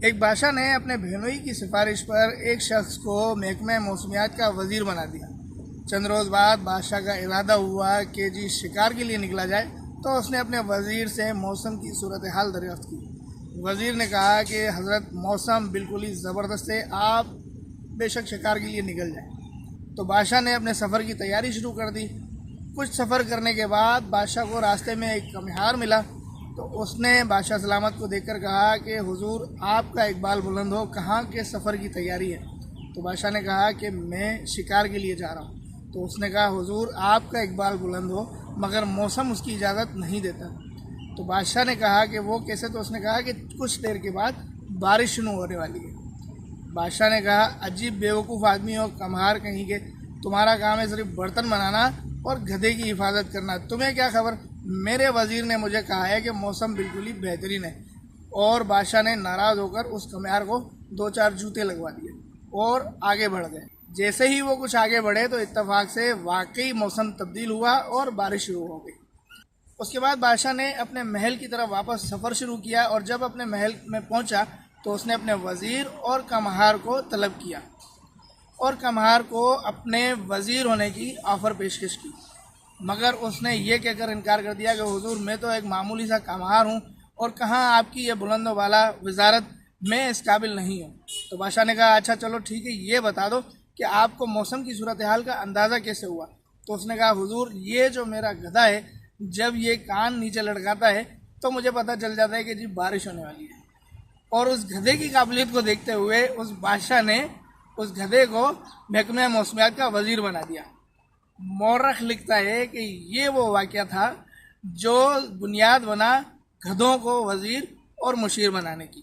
ایک بادشاہ نے اپنے بہنوئی کی سفارش پر ایک شخص کو محکمہ موسمیات کا وزیر بنا دیا۔ چند روز بعد بادشاہ کا ارادہ ہوا کہ شکار کے لیے نکلا جائے، تو اس نے اپنے وزیر سے موسم کی صورتحال دریافت کی۔ وزیر نے کہا کہ حضرت موسم بالکل ہی زبردست ہے، آپ بے شک شکار کے لیے نکل جائیں۔ تو بادشاہ نے اپنے سفر کی تیاری شروع کر دی۔ کچھ سفر کرنے کے بعد بادشاہ کو راستے میں ایک قمہار ملا، تو اس نے بادشاہ سلامت کو دیکھ کر کہا کہ حضور آپ کا اقبال بلند ہو، کہاں کے سفر کی تیاری ہے؟ تو بادشاہ نے کہا کہ میں شکار کے لیے جا رہا ہوں۔ تو اس نے کہا حضور آپ کا اقبال بلند ہو، مگر موسم اس کی اجازت نہیں دیتا۔ تو بادشاہ نے کہا کہ وہ کیسے؟ تو اس نے کہا کہ کچھ دیر کے بعد بارش شروع ہونے والی ہے۔ بادشاہ نے کہا عجیب بیوقوف آدمی ہو قمہار کہیں کے، تمہارا کام ہے صرف برتن بنانا اور گدھے کی حفاظت کرنا، تمہیں کیا خبر؟ میرے وزیر نے مجھے کہا ہے کہ موسم بالکل ہی بہترین ہے۔ اور بادشاہ نے ناراض ہو کر اس قمہار کو دو چار جوتے لگوا دیے اور آگے بڑھ گئے۔ جیسے ہی وہ کچھ آگے بڑھے تو اتفاق سے واقعی موسم تبدیل ہوا اور بارش شروع ہو گئی۔ اس کے بعد بادشاہ نے اپنے محل کی طرف واپس سفر شروع کیا، اور جب اپنے محل میں پہنچا تو اس نے اپنے وزیر اور قمہار کو طلب کیا اور قمہار کو اپنے وزیر ہونے کی آفر پیشکش کی، مگر اس نے یہ کہہ کر انکار کر دیا کہ حضور میں تو ایک معمولی سا قمہار ہوں، اور کہاں آپ کی یہ بلند و بالا وزارت، میں اس قابل نہیں ہوں۔ تو بادشاہ نے کہا اچھا چلو ٹھیک ہے، یہ بتا دو کہ آپ کو موسم کی صورتحال کا اندازہ کیسے ہوا؟ تو اس نے کہا حضور یہ جو میرا گدھا ہے، جب یہ کان نیچے لڑکاتا ہے تو مجھے پتہ چل جاتا ہے کہ جی بارش ہونے والی ہے۔ اور اس گدھے کی قابلیت کو دیکھتے ہوئے اس بادشاہ نے اس گدھے کو محکمہ موسمیات کا وزیر بنا دیا۔ مورخ لکھتا ہے کہ یہ وہ واقعہ تھا جو بنیاد بنا گدھوں کو وزیر اور مشیر بنانے کی۔